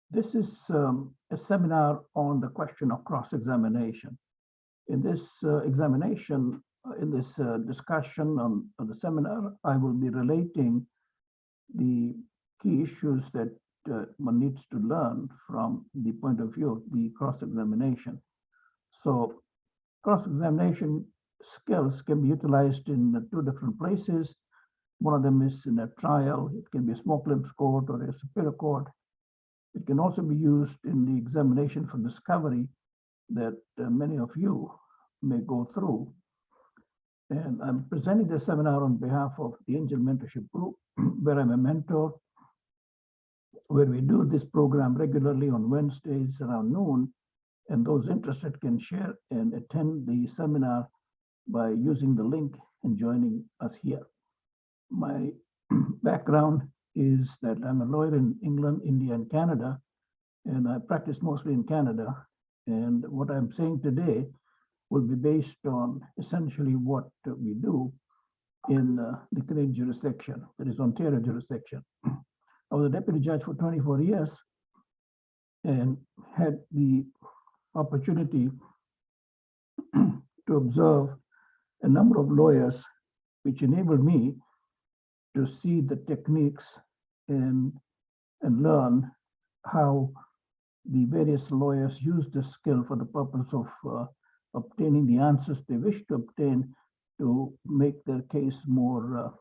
This is a seminar on the question of cross-examination. In this discussion on the seminar, I will be relating the key issues that one needs to learn from the point of view of the cross-examination. So cross-examination skills can be utilized in two different places. One of them is in a trial. It can be a small claims court or a superior court. It can also be used in the examination for discovery that many of you may go through. And I'm presenting this seminar on behalf of the Angel Mentorship Group, where I'm a mentor, where we do this program regularly on Wednesdays around noon. And those interested can share and attend the seminar by using the link and joining us here. My background is that I'm a lawyer in England, India, and Canada, and I practice mostly in Canada. And what I'm saying today will be based on essentially what we do in the Canadian jurisdiction, that is Ontario jurisdiction. I was a deputy judge for 24 years and had the opportunity to observe a number of lawyers, which enabled me to see the techniques and learn how the various lawyers use this skill for the purpose of obtaining the answers they wish to obtain to make their case more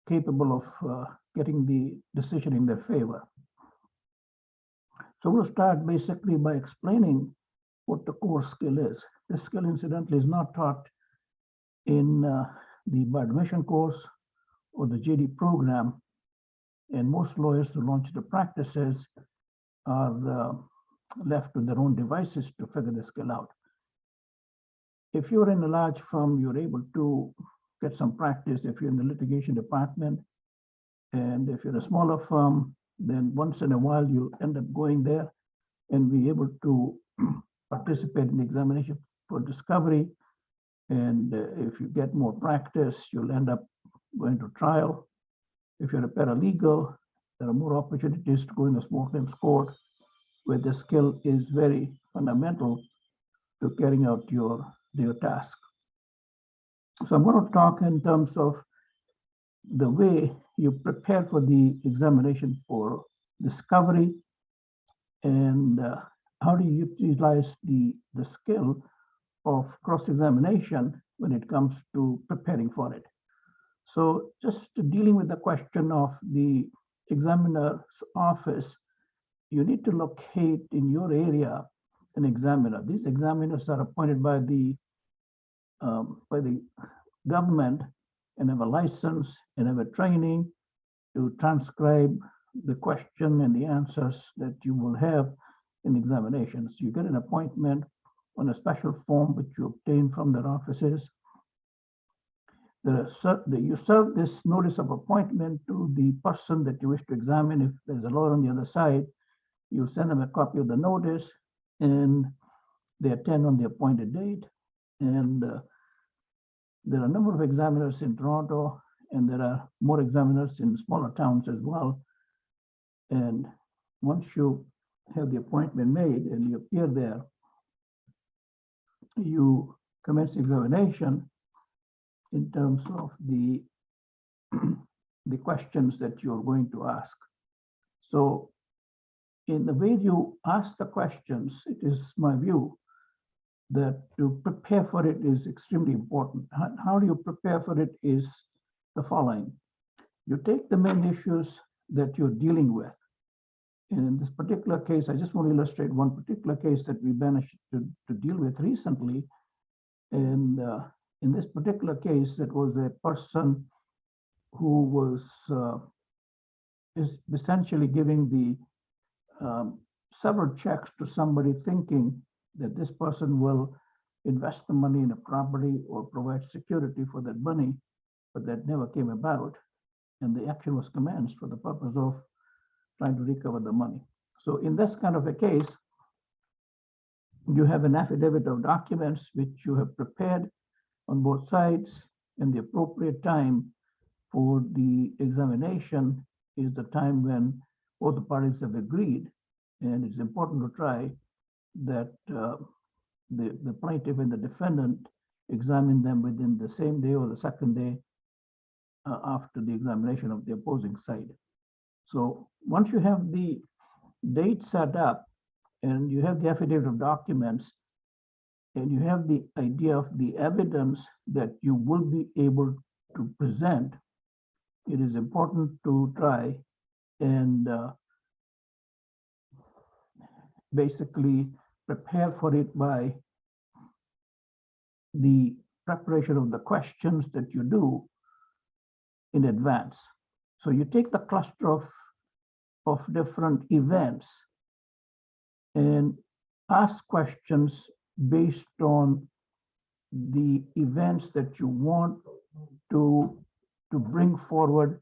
capable of getting the decision in their favor. So we'll start basically by explaining what the core skill is. This skill, incidentally, is not taught in the bar admission course or the JD program, and most lawyers who launch the practices are left to their own devices to figure the skill out. If you're in a large firm, you're able to get some practice if you're in the litigation department. And if you're a smaller firm, then once in a while you'll end up going there and be able to participate in the examination for discovery. And if you get more practice, you'll end up going to trial. If you're a paralegal, there are more opportunities to go in a small claims court, where the skill is very fundamental to carrying out your task. So I'm going to talk in terms of the way you prepare for the examination for discovery and how do you utilize the skill of cross-examination when it comes to preparing for it. So just dealing with the question of the examiner's office, you need to locate in your area an examiner. These examiners are appointed by the government and have a license and have a training to transcribe the question and the answers that you will have in examinations. You get an appointment on a special form which you obtain from their offices. You serve this notice of appointment to the person that you wish to examine. If there's a lawyer on the other side, you send them a copy of the notice and they attend on the appointed date. And there are a number of examiners in Toronto, and there are more examiners in smaller towns as well. And once you have the appointment made and you appear there, you commence examination in terms of the questions that you're going to ask. So in the way you ask the questions, it is my view that to prepare for it is extremely important. How do you prepare for it is the following. You take the main issues that you're dealing with. And in this particular case, I just want to illustrate one particular case that we managed to deal with recently. And in this particular case, it was a person who was essentially giving the several checks to somebody thinking that this person will invest the money in a property or provide security for that money, but that never came about. And the action was commenced for the purpose of trying to recover the money. So in this kind of a case, you have an affidavit of documents which you have prepared on both sides, and the appropriate time for the examination is the time when both the parties have agreed, and it's important to try that the plaintiff and the defendant examine them within the same day or the second day after the examination of the opposing side. So once you have the date set up and you have the affidavit of documents and you have the idea of the evidence that you will be able to present, it is important to try and basically prepare for it by the preparation of the questions that you do in advance. So you take the cluster of different events and ask questions based on the events that you want to bring forward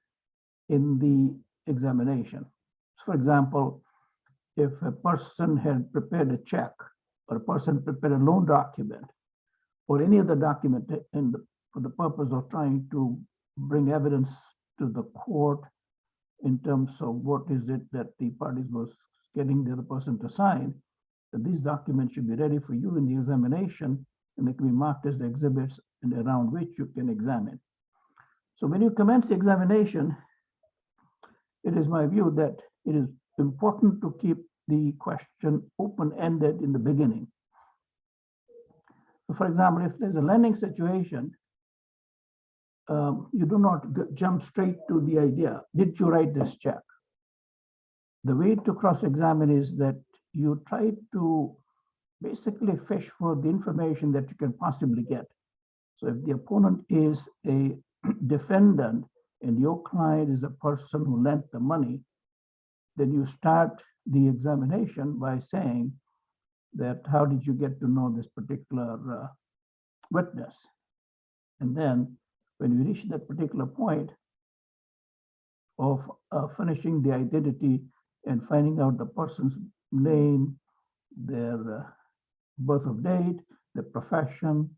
in the examination. For example, if a person had prepared a check or a person prepared a loan document or any other document for the purpose of trying to bring evidence to the court in terms of what is it that the parties was getting the other person to sign, that these documents should be ready for you in the examination, and they can be marked as the exhibits and around which you can examine. So when you commence the examination, it is my view that it is important to keep the question open-ended in the beginning. So for example, if there's a lending situation, you do not jump straight to the idea, did you write this check? The way to cross-examine is that you try to basically fish for the information that you can possibly get. So if the opponent is a defendant and your client is a person who lent the money, then you start the examination by saying that, how did you get to know this particular witness? And then when you reach that particular point of finishing the identity and finding out the person's name, their birth of date, their profession,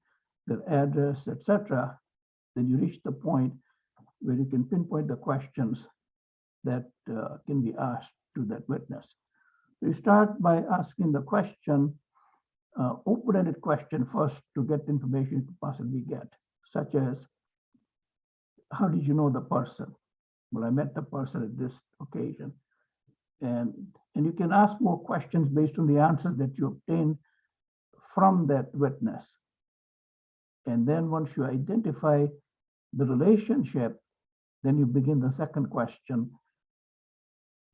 their address, etc., then you reach the point where you can pinpoint the questions that can be asked to that witness. So you start by asking the question, open-ended question first to get the information you could possibly get, such as, how did you know the person? Well, I met the person at this occasion. And you can ask more questions based on the answers that you obtain from that witness. And then once you identify the relationship, then you begin the second question,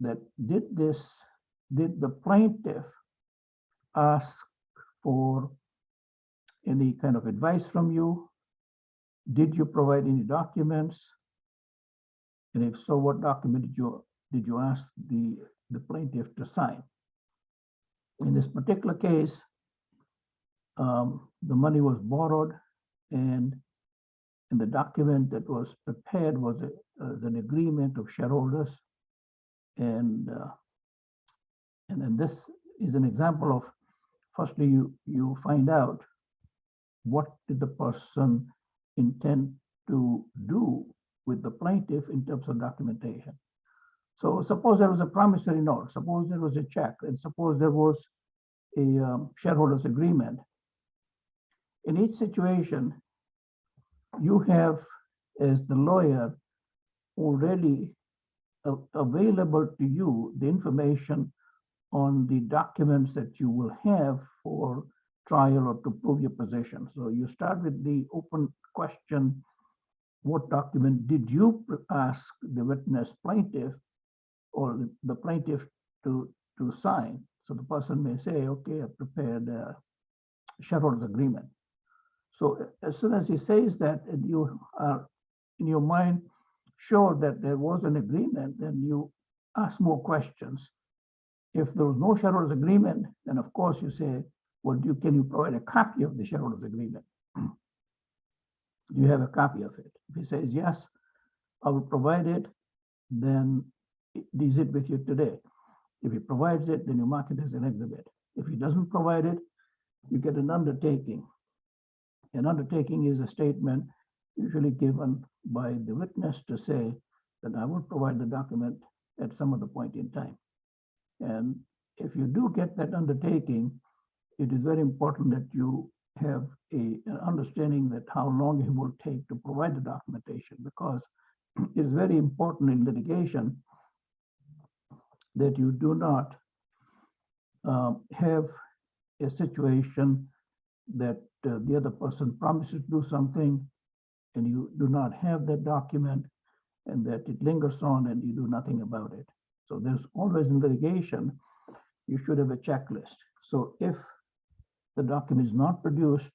that did the plaintiff ask for any kind of advice from you? Did you provide any documents? And if so, what document did you ask the plaintiff to sign? In this particular case, the money was borrowed, and the document that was prepared was an agreement of shareholders. And then this is an example of, firstly, you find out what did the person intend to do with the plaintiff in terms of documentation. So suppose there was a promissory note, suppose there was a check, and suppose there was a shareholders agreement. In each situation, you have, as the lawyer, already available to you the information on the documents that you will have for trial or to prove your position. So you start with the open question, what document did you ask the witness plaintiff or the plaintiff to sign? So the person may say, okay, I prepared a shareholders agreement. So as soon as he says that, and you are in your mind sure that there was an agreement, then you ask more questions. If there was no shareholders agreement, then of course you say, well, can you provide a copy of the shareholders agreement? Do you have a copy of it? If he says yes, I will provide it, then is it with you today? If he provides it, then you mark it as an exhibit. If he doesn't provide it, you get an undertaking. An undertaking is a statement usually given by the witness to say that I will provide the document at some other point in time. And if you do get that undertaking, it is very important that you have an understanding that how long it will take to provide the documentation, because it is very important in litigation that you do not have a situation that the other person promises to do something and you do not have that document, and that it lingers on and you do nothing about it. So there's always in litigation, you should have a checklist. So if the document is not produced,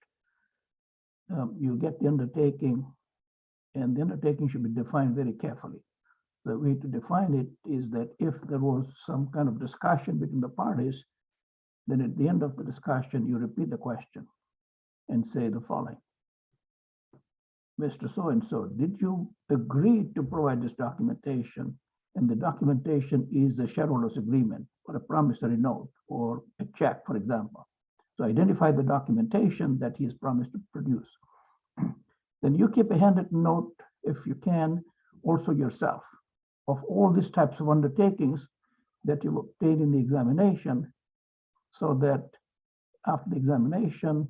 you get the undertaking, and the undertaking should be defined very carefully. The way to define it is that if there was some kind of discussion between the parties, then at the end of the discussion, you repeat the question and say the following: Mr. So-and-so, did you agree to provide this documentation? And the documentation is a shareholders agreement or a promissory note or a check, for example. So identify the documentation that he has promised to produce. Then you keep a handwritten note, if you can, also yourself, of all these types of undertakings that you obtained in the examination, so that after the examination,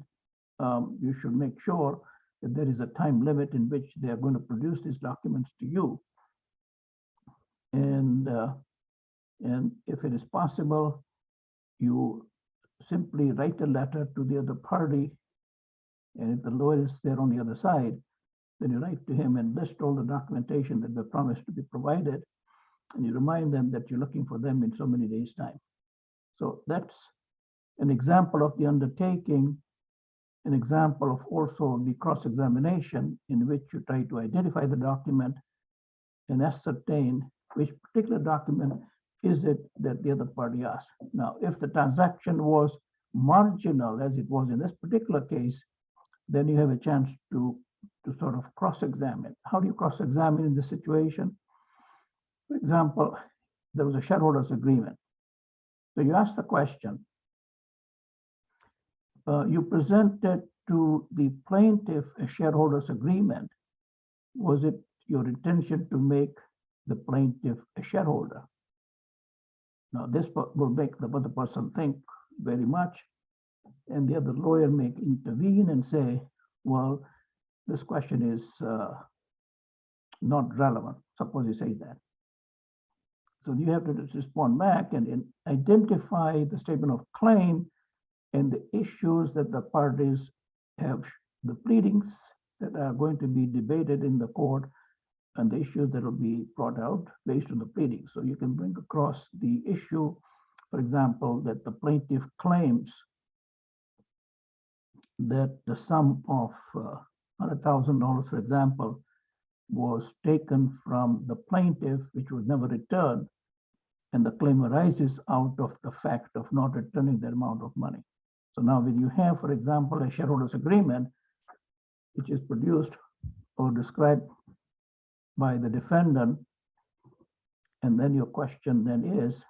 you should make sure that there is a time limit in which they are going to produce these documents to you. And if it is possible, you simply write a letter to the other party, and if the lawyer is there on the other side, then you write to him and list all the documentation that they promised to be provided, and you remind them that you're looking for them in so many days' time. So that's an example of the undertaking, an example of also the cross-examination, in which you try to identify the document and ascertain which particular document is it that the other party asked. Now, if the transaction was marginal, as it was in this particular case, then you have a chance to sort of cross-examine. How do you cross-examine in this situation? For example, there was a shareholders agreement. So you ask the question, you presented to the plaintiff a shareholders agreement. Was it your intention to make the plaintiff a shareholder? Now, this will make the other person think very much, and the other lawyer may intervene and say, well, this question is not relevant. Suppose you say that. So you have to respond back and identify the statement of claim and the issues that the parties have, the pleadings that are going to be debated in the court, and the issues that will be brought out based on the pleadings. So you can bring across the issue, for example, that the plaintiff claims that the sum of $100,000, for example, was taken from the plaintiff, which was never returned, and the claim arises out of the fact of not returning that amount of money. So now when you have, for example, a shareholders agreement, which is produced or described by the defendant, and then your question then is,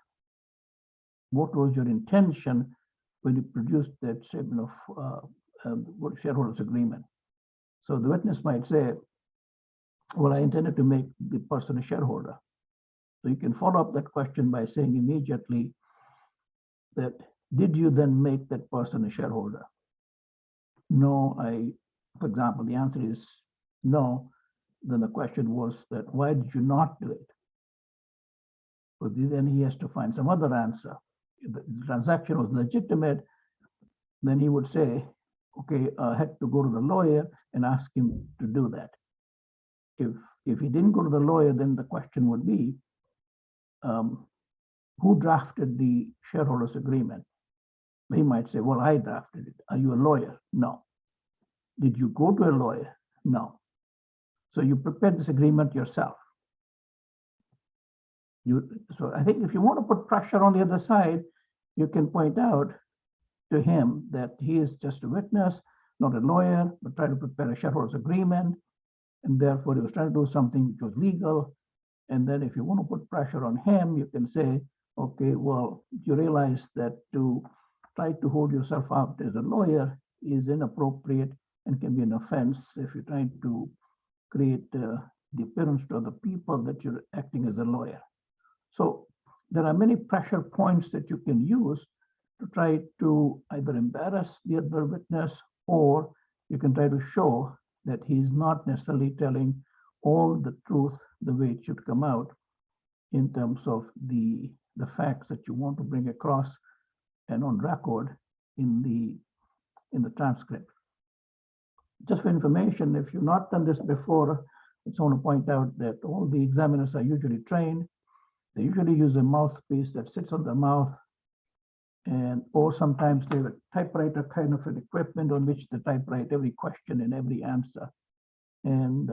what was your intention when you produced that statement of shareholders agreement? So the witness might say, well, I intended to make the person a shareholder. So you can follow up that question by saying immediately that, did you then make that person a shareholder? No, for example, the answer is no. Then the question was that, why did you not do it? But then he has to find some other answer. If the transaction was legitimate, then he would say, okay, I had to go to the lawyer and ask him to do that. If he didn't go to the lawyer, then the question would be, who drafted the shareholders agreement? He might say, well, I drafted it. Are you a lawyer? No. Did you go to a lawyer? No. So you prepared this agreement yourself. So I think if you want to put pressure on the other side, you can point out to him that he is just a witness, not a lawyer, but try to prepare a shareholders agreement. And therefore he was trying to do something which was legal. And then if you want to put pressure on him, you can say, okay, well, you realize that to try to hold yourself out as a lawyer is inappropriate and can be an offense if you're trying to create the appearance to other people that you're acting as a lawyer. So there are many pressure points that you can use to try to either embarrass the other witness, or you can try to show that he's not necessarily telling all the truth the way it should come out in terms of the facts that you want to bring across and on record in the transcript. Just for information, if you've not done this before, I just want to point out that all the examiners are usually trained. They usually use a mouthpiece that sits on their mouth, or sometimes they have a typewriter kind of an equipment on which they typewrite every question and every answer. And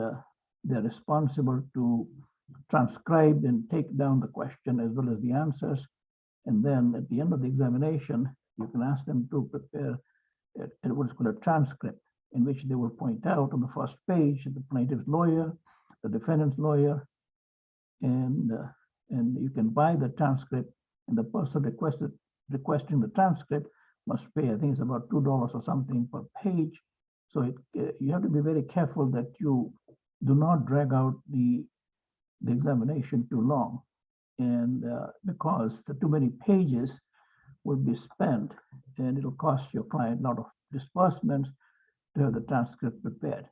they're responsible to transcribe and take down the question as well as the answers. And then at the end of the examination, you can ask them to prepare what's called a transcript, in which they will point out on the first page the plaintiff's lawyer, the defendant's lawyer, and you can buy the transcript, and the person requesting the transcript must pay, I think it's about $2 or something per page. So you have to be very careful that you do not drag out the examination too long, and because the too many pages will be spent, and it'll cost your client a lot of disbursements to have the transcript prepared.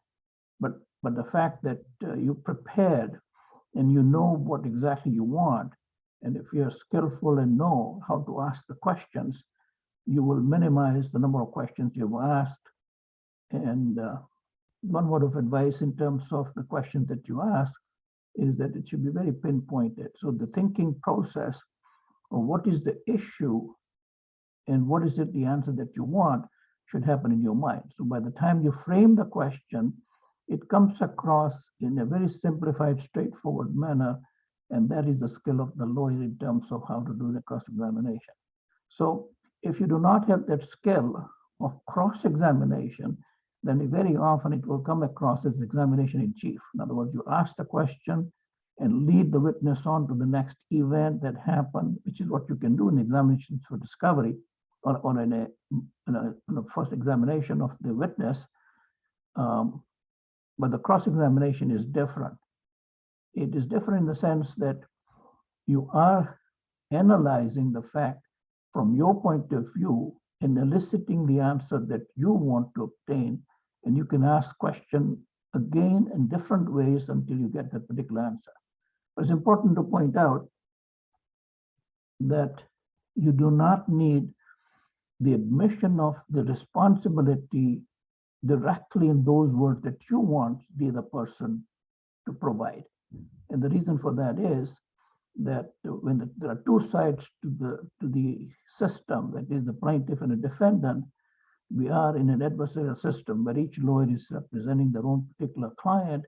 But the fact that you prepared and you know what exactly you want, and if you're skillful and know how to ask the questions, you will minimize the number of questions you've asked. And one word of advice in terms of the questions that you ask is that it should be very pinpointed. So the thinking process of what is the issue and what is it the answer that you want should happen in your mind. So by the time you frame the question, it comes across in a very simplified, straightforward manner, and that is the skill of the lawyer in terms of how to do the cross-examination. So if you do not have that skill of cross-examination, then very often it will come across as examination in chief. In other words, you ask the question and lead the witness on to the next event that happened, which is what you can do in examinations for discovery, or in a first examination of the witness. But the cross-examination is different. It is different in the sense that you are analyzing the fact from your point of view and eliciting the answer that you want to obtain. And you can ask questions again in different ways until you get that particular answer. But it's important to point out that you do not need the admission of the responsibility directly in those words that you want the other person to provide. And the reason for that is that when there are two sides to the system, that is the plaintiff and the defendant, we are in an adversarial system where each lawyer is representing their own particular client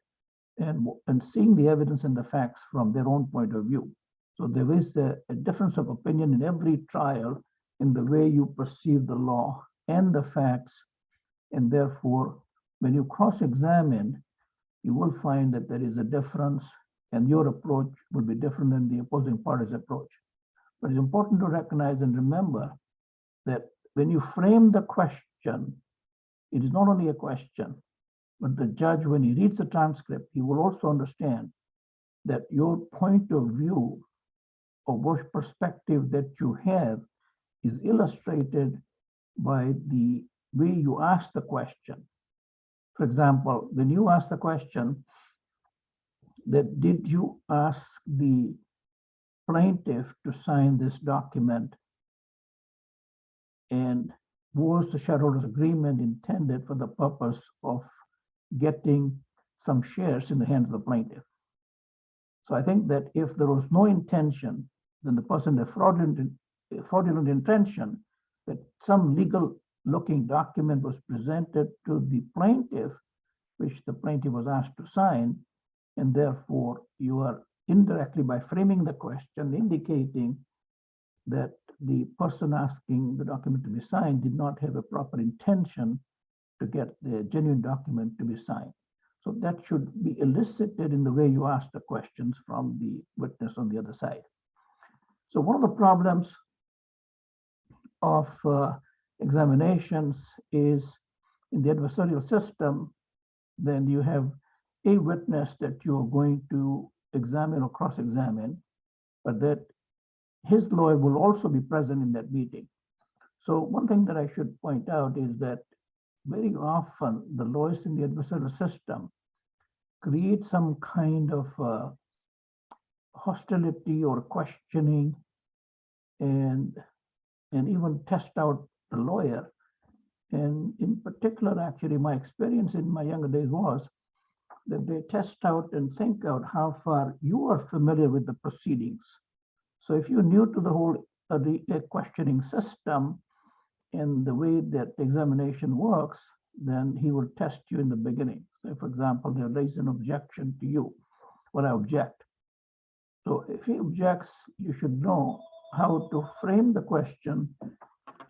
and seeing the evidence and the facts from their own point of view. So there is a difference of opinion in every trial in the way you perceive the law and the facts. And therefore, when you cross-examine, you will find that there is a difference, and your approach will be different than the opposing party's approach. But it's important to recognize and remember that when you frame the question, it is not only a question, but the judge, when he reads the transcript, he will also understand that your point of view or what perspective that you have is illustrated by the way you ask the question. For example, when you ask the question that did you ask the plaintiff to sign this document, and was the shareholders agreement intended for the purpose of getting some shares in the hands of the plaintiff? So I think that if there was no intention, then the person had fraudulent intention that some legal looking document was presented to the plaintiff, which the plaintiff was asked to sign, and therefore you are indirectly, by framing the question, indicating that the person asking the document to be signed did not have a proper intention to get the genuine document to be signed. So that should be elicited in the way you ask the questions from the witness on the other side. So one of the problems of examinations is in the adversarial system, then you have a witness that you're going to examine or cross-examine, but that his lawyer will also be present in that meeting. So one thing that I should point out is that very often the lawyers in the adversarial system create some kind of hostility or questioning and even test out the lawyer. And in particular, actually, my experience in my younger days was that they test out and think out how far you are familiar with the proceedings. So if you're new to the whole questioning system and the way that the examination works, then he will test you in the beginning. So for example, they raise an objection to you, what I object. So if he objects, you should know how to frame the question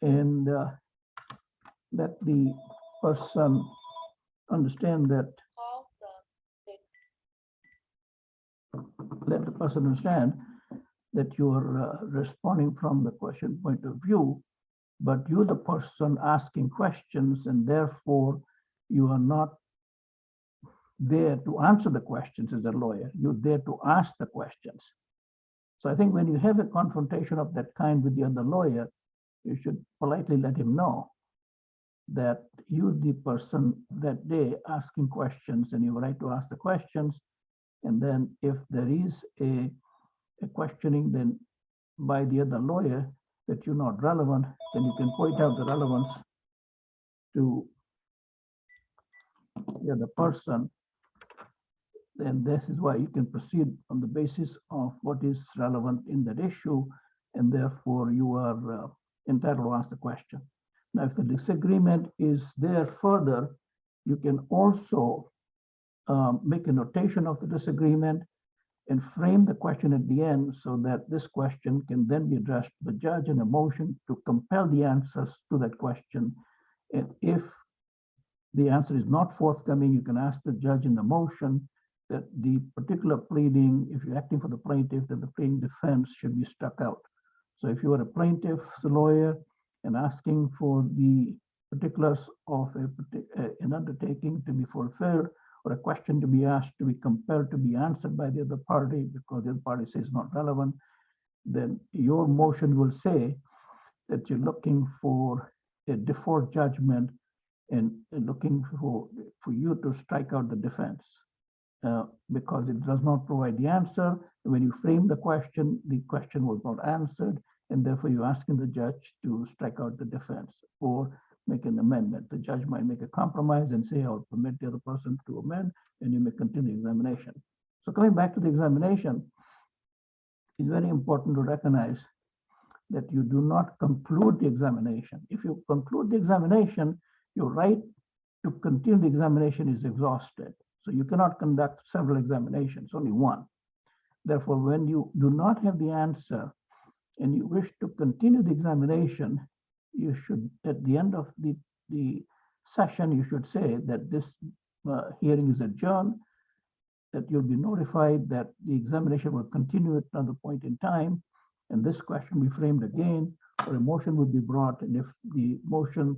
and let the person understand that, you are responding from the question point of view, but you're the person asking questions, and therefore you are not there to answer the questions as a lawyer. You're there to ask the questions. So I think when you have a confrontation of that kind with the other lawyer, you should politely let him know that you're the person that day asking questions, and you have a right to ask the questions. And then if there is a questioning then by the other lawyer that you're not relevant, then you can point out the relevance to the other person. Then this is why you can proceed on the basis of what is relevant in that issue, and therefore you are entitled to ask the question. Now, if the disagreement is there further, you can also make a notation of the disagreement and frame the question at the end so that this question can then be addressed to the judge in a motion to compel the answers to that question. And if the answer is not forthcoming, you can ask the judge in the motion that the particular pleading, if you're acting for the plaintiff, that the pleading defense should be struck out. So if you are a plaintiff's lawyer and asking for the particulars of an undertaking to be fulfilled, or a question to be asked to be compelled to be answered by the other party because the other party says not relevant, then your motion will say that you're looking for a default judgment and looking for you to strike out the defense because it does not provide the answer. When you frame the question was not answered, and therefore you're asking the judge to strike out the defense or make an amendment. The judge might make a compromise and say, I'll permit the other person to amend, and you may continue the examination. So coming back to the examination, it's very important to recognize that you do not conclude the examination. If you conclude the examination, your right to continue the examination is exhausted. So you cannot conduct several examinations, only one. Therefore, when you do not have the answer and you wish to continue the examination, you should, at the end of the session, you should say that this hearing is adjourned, that you'll be notified that the examination will continue at another point in time, and this question will be framed again, or a motion will be brought, and if the motion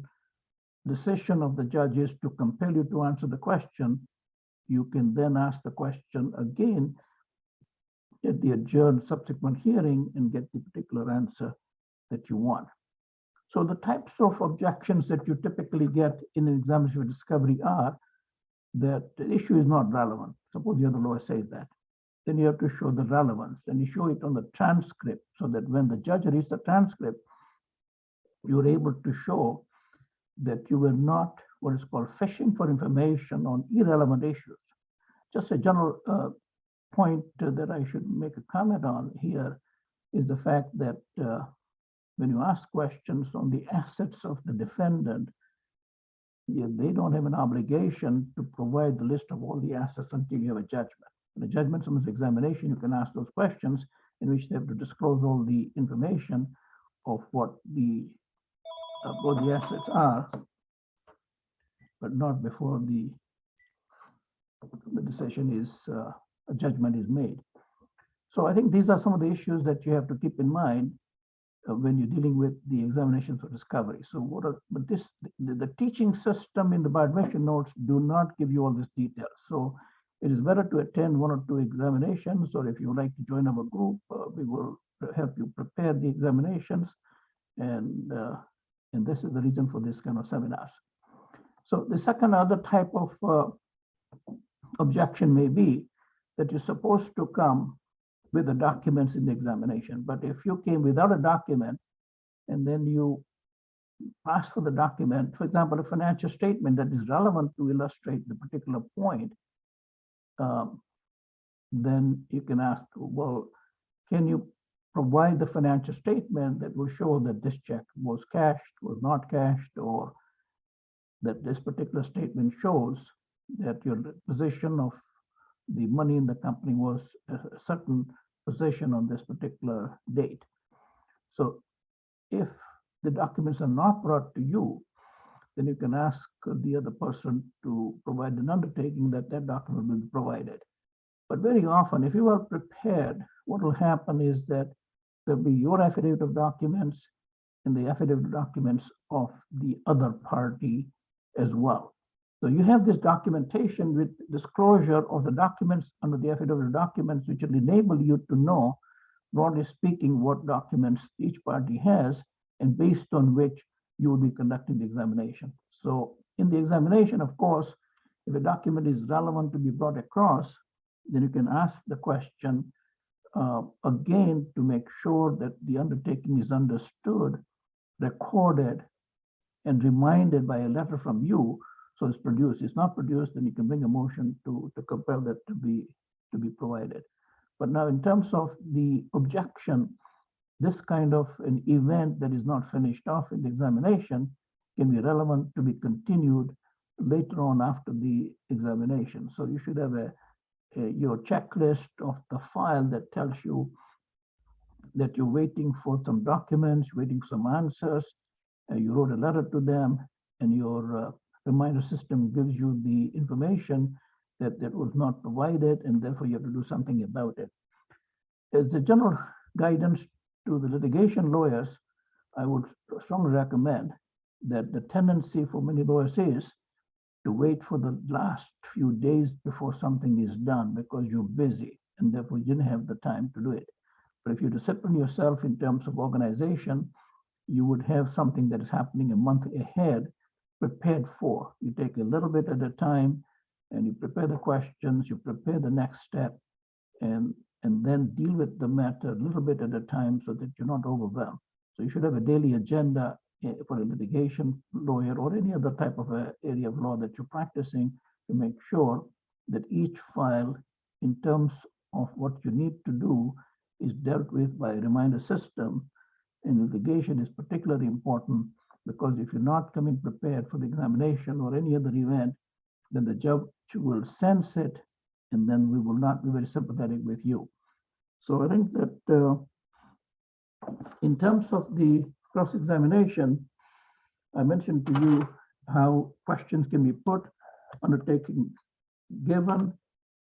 decision of the judge is to compel you to answer the question, you can then ask the question again at the adjourned subsequent hearing and get the particular answer that you want. So the types of objections that you typically get in an examination of discovery are that the issue is not relevant. Suppose the other lawyer says that. Then you have to show the relevance, and you show it on the transcript so that when the judge reads the transcript, you're able to show that you were not what is called fishing for information on irrelevant issues. Just a general point that I should make a comment on here is the fact that when you ask questions on the assets of the defendant, they don't have an obligation to provide the list of all the assets until you have a judgment. In a judgment summons examination, you can ask those questions in which they have to disclose all the information of what the assets are, but not before the decision is, a judgment is made. So I think these are some of the issues that you have to keep in mind when you're dealing with the examinations for discovery. So the teaching system in the bar admission notes do not give you all this detail. So It is better to attend 1 or 2 examinations, or if you would like to join our group, we will help you prepare the examinations. And this is the reason for this kind of seminars. So the second other type of objection may be that you're supposed to come with the documents in the examination. But if you came without a document and then you ask for the document, for example, a financial statement that is relevant to illustrate the particular point, then you can ask, well, can you provide the financial statement that will show that this check was cashed, was not cashed, or that this particular statement shows that your position of the money in the company was a certain position on this particular date. So if the documents are not brought to you, then you can ask the other person to provide an undertaking that that document will be provided. But very often, if you are prepared, what will happen is that there'll be your affidavit of documents and the affidavit of documents of the other party as well. So you have this documentation with disclosure of the documents under the affidavit of documents, which will enable you to know, broadly speaking, what documents each party has, and based on which you will be conducting the examination. So in the examination, of course, if a document is relevant to be brought across, then you can ask the question again to make sure that the undertaking is understood, recorded, and reminded by a letter from you. So it's produced. It's not produced, then you can bring a motion to compel that to be provided. But now, in terms of the objection, this kind of an event that is not finished off in the examination can be relevant to be continued later on after the examination. So you should have your checklist of the file that tells you that you're waiting for some documents, waiting for some answers, you wrote a letter to them, and your reminder system gives you the information that was not provided, and therefore you have to do something about it. As the general guidance to the litigation lawyers, I would strongly recommend that the tendency for many lawyers is to wait for the last few days before something is done because you're busy and therefore you didn't have the time to do it. But if you discipline yourself in terms of organization, you would have something that is happening a month ahead prepared for. You take a little bit at a time and you prepare the questions, you prepare the next step, and then deal with the matter a little bit at a time so that you're not overwhelmed. So you should have a daily agenda for a litigation lawyer or any other type of area of law that you're practicing to make sure that each file, in terms of what you need to do, is dealt with by a reminder system. And litigation is particularly important because if you're not coming prepared for the examination or any other event, then the judge will sense it, and then we will not be very sympathetic with you. So I think that in terms of the cross-examination, I mentioned to you how questions can be put, undertaking given.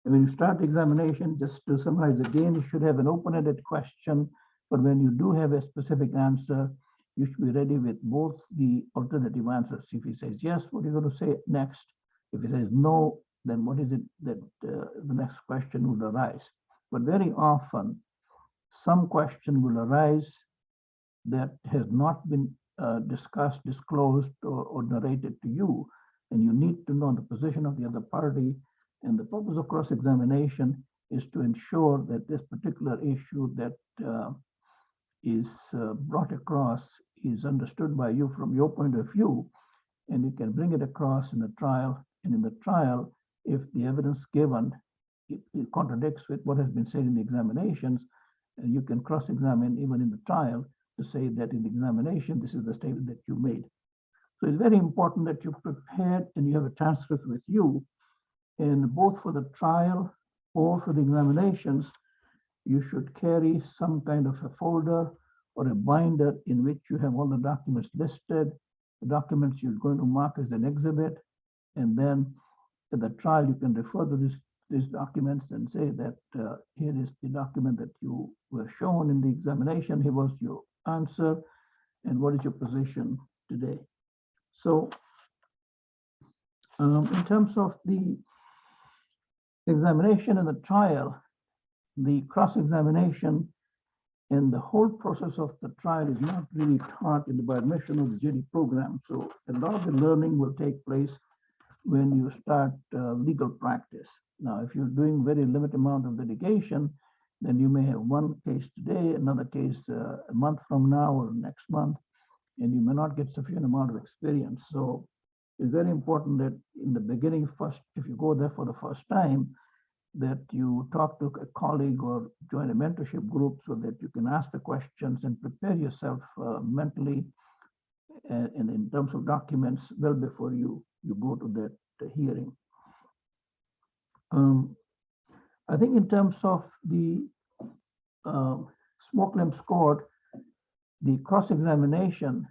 And when you start the examination, just to summarize again, you should have an open-ended question, but when you do have a specific answer, you should be ready with both the alternative answers. If he says yes, what are you going to say next? If he says no, then what is it that the next question would arise? But very often, some question will arise that has not been discussed, disclosed, or narrated to you, and you need to know the position of the other party. And the purpose of cross-examination is to ensure that this particular issue that is brought across is understood by you from your point of view, and you can bring it across in the trial. And in the trial, if the evidence given it contradicts with what has been said in the examinations, you can cross-examine even in the trial to say that in the examination, this is the statement that you made. So it's very important that you're prepared and you have a transcript with you. And both for the trial or for the examinations, you should carry some kind of a folder or a binder in which you have all the documents listed, the documents you're going to mark as an exhibit. And then at the trial, you can refer to these documents and say that here is the document that you were shown in the examination. Here was your answer, and what is your position today? So in terms of the Examination in the trial, the cross-examination and the whole process of the trial is not really taught in the bioadmission or the JD program. So a lot of the learning will take place when you start legal practice. Now, if you're doing very limited amount of litigation, then you may have one case today, another case a month from now or next month, and you may not get sufficient amount of experience. So it's very important that in the beginning first, if you go there for the first time, that you talk to a colleague or join a mentorship group so that you can ask the questions and prepare yourself mentally and in terms of documents well before you go to that hearing. I think in terms of the smoke lamp squad, the cross-examination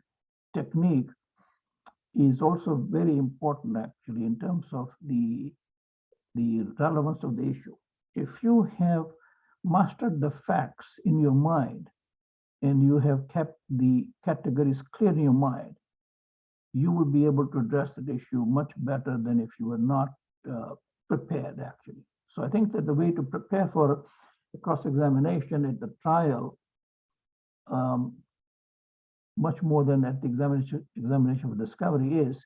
technique is also very important actually in terms of the relevance of the issue. If you have mastered the facts in your mind and you have kept the categories clear in your mind, you will be able to address that issue much better than if you were not prepared actually. So I think that the way to prepare for a cross-examination at the trial, much more than at the examination of discovery, is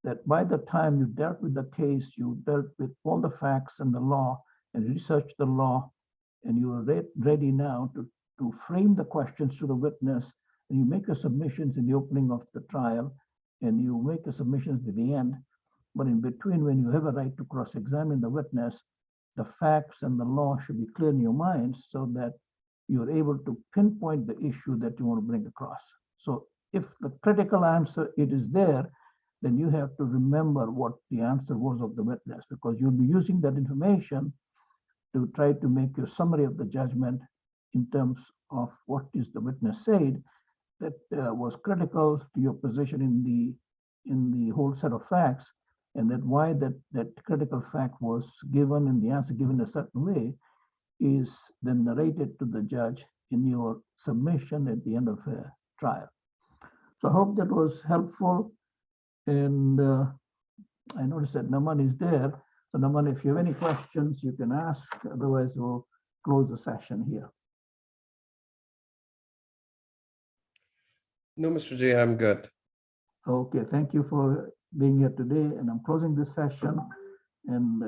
that by the time you dealt with the case, you dealt with all the facts and the law and researched the law, and you are ready now to frame the questions to the witness, and you make your submissions in the opening of the trial, and you make your submissions at the end. But in between, when you have a right to cross-examine the witness, the facts and the law should be clear in your mind so that you're able to pinpoint the issue that you want to bring across. So if the critical answer, it is there, then you have to remember what the answer was of the witness, because you'll be using that information to try to make your summary of the judgment in terms of what is the witness said that was critical to your position in the whole set of facts, and that why that critical fact was given and the answer given a certain way is then narrated to the judge in your submission at the end of a trial. So I hope that was helpful. And I noticed that Naman is there. So Naman, if you have any questions, you can ask. Otherwise, we'll close the session here. No, Mr. J, I'm good. Okay, thank you for being here today. And I'm closing this session. And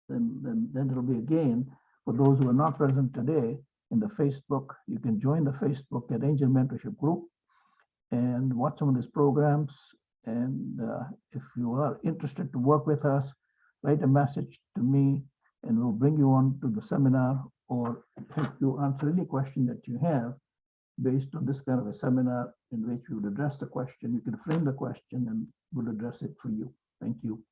then it'll be again, for those who are not present today in the Facebook, you can join the Facebook at Angel Mentorship Group and watch some of these programs. And if you are interested to work with us, write a message to me and we'll bring you on to the seminar or help you answer any question that you have based on this kind of a seminar in which we would address the question. You can frame the question and we'll address it for you. Thank you.